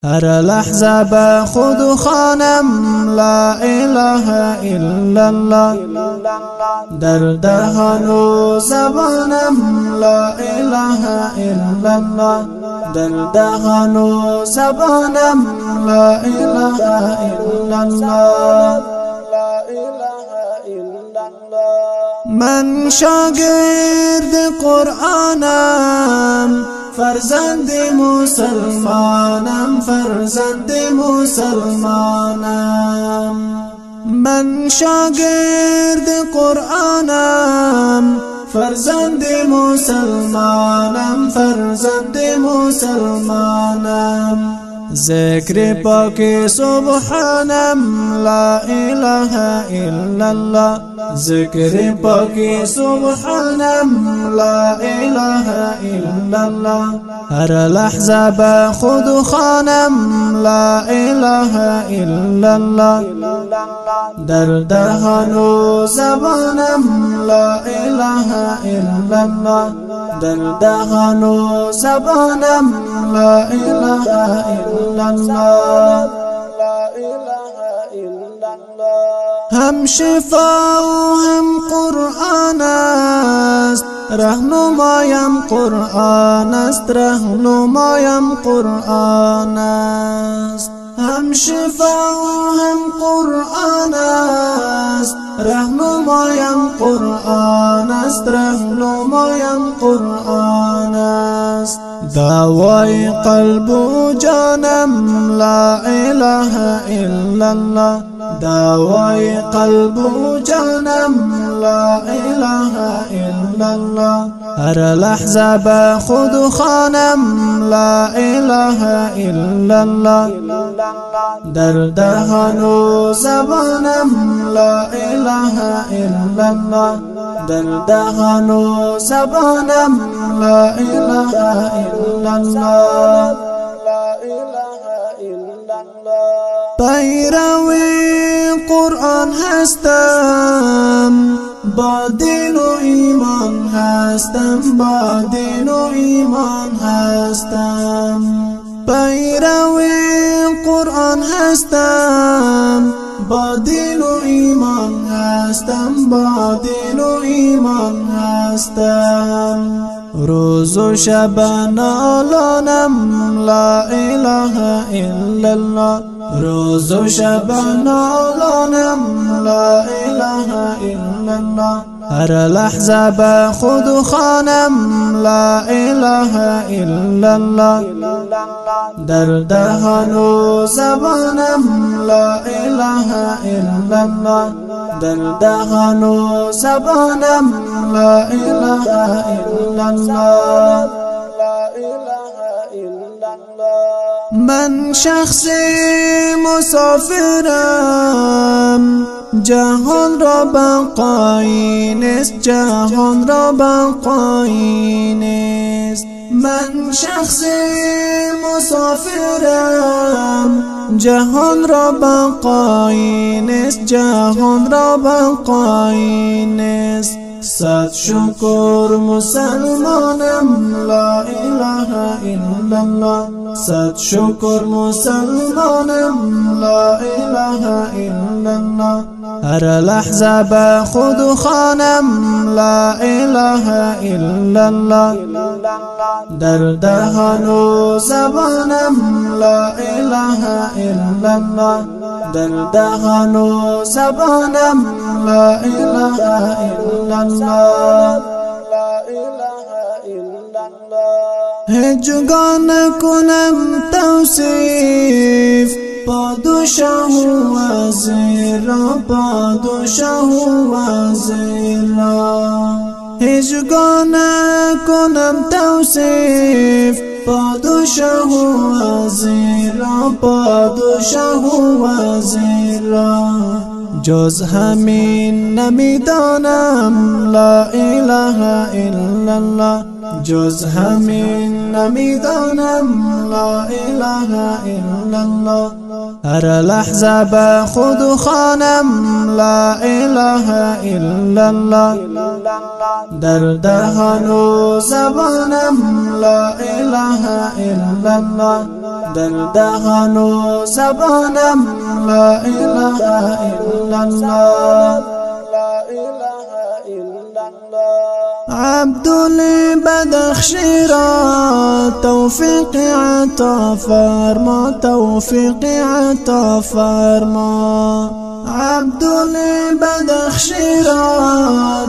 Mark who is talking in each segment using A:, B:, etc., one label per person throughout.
A: هر لحظه به خود خوانم لا اله الا الله، در دهان و زبانم لا اله الا الله، در دهان و زبانم لا اله الا الله. من شاگرد قرآنم، فرزند مسلمانم، فرزند مسلمانم. من شاگرد قرآنم، فرزند مسلمانم، فرزند مسلمانم. ذکر پاک سبحانم لا اله الا الله، ذکر پاک سبحانم لا اله الا الله. هر لحظه به خود خوانم لا اله الا الله، در دهان و زبانم لا اله الا الله، در دهان و زبانم لا اله الا الله. هم شفا و هم قرآن است، رهنمایم قرآن است، رهنمایم قرآن است. هم شفا و هم قرآن است، رهنمایم قرآن است، رهنمایم قرآن است. دوای قلب و جانم لا اله الا الله، دوای قلب و جانم لا اله الا الله. هر لحظه به خود خوانم لا اله الا الله، در دهان و زبانم لا اله الا الله، در دهان و زبانم لا اله الا الله. پیروی قرآن هستم، با دین و ایمان هستم، با دین و ایمان هستم. پیروی قرآن هستم، با دین و ایمان هستم، با دین و ایمان هستم. روز و شب نالانم لا اله الا الله، روز و شب نالانم لا اله الا الله. هر لحظه به خود خوانم لا اله الا الله، در دهان و زبانم لا اله الا الله، در دهان و زبانم لا اله الا الله. من شخص مسافرم، جهان را بقایی نیست، جهان را بقایی نیست. من شخص مسافرم، جهان را بقایی نیست، جهان را بقایی نیست. صد شکر مسلمانم لا اله الا الله، صد شکر مسلمانم لا اله الا الله. هر لحظه به خود خوانم لا اله الا الله، در دهان و زبانم لا اله الا الله، در دهان و زبانم لا اله الا الله. هجگان کنم توصیف پادشاه و وزیر را، پادشاه و وزیر را. هجگان کنم توصیف پادشاه و وزیر را، پادشاه و وزیر را. جز همین نمیدانم لا اله الا الله، جز همین نمیدانم لا اله الا الله. هر لحظه به خود خوانم لا اله الا الله، در دهان و زبانم لا اله الا الله، در دهان و زبانم لا اله الا الله. عبدالله بدخشی را توفیق عطا فرما، توفیق عطا فرما. عبدالله بدخشی را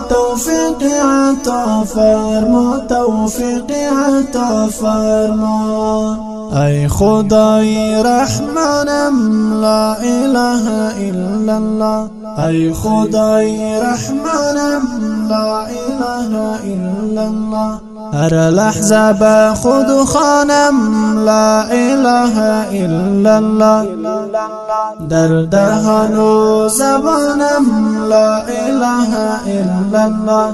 A: توفیق عطا فرما، توفیق عطا فرما. ای خدای رحمانم لا اله الا الله، ای خدای رحمانم لا اله الا الله. هر لحظه به خود خوانم لا اله الا الله. در دهان و زبانم لا اله الا الله،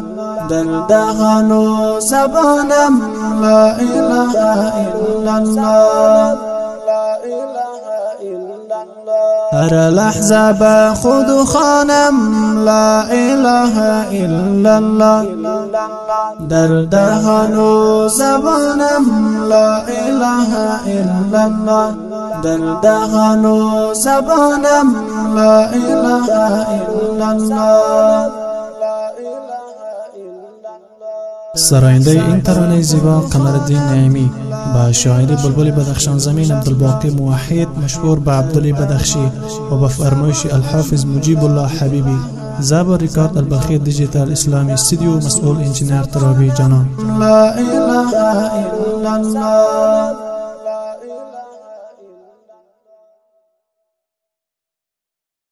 A: در دهان و زبانم لا اله الا الله. هر لحظه به خود خوانم لا اله الا الله. در دهان و زبانم لا اله الا الله، در دهان و زبانم لا اله الا الله.
B: سراینده این ترانه زیبا قمرالدین نعیمی با شاعری بلبل بدخشان زمین عبدالباقی موحد مشهور به عبدالله بدخشی و به فرمایش الحافظ مجیب الله حبیبی. زبر ریکارد البخیر دیجیتال اسلامی استودیو، مسئول انجینیر ترابی جانان.
A: لا اله الا الله.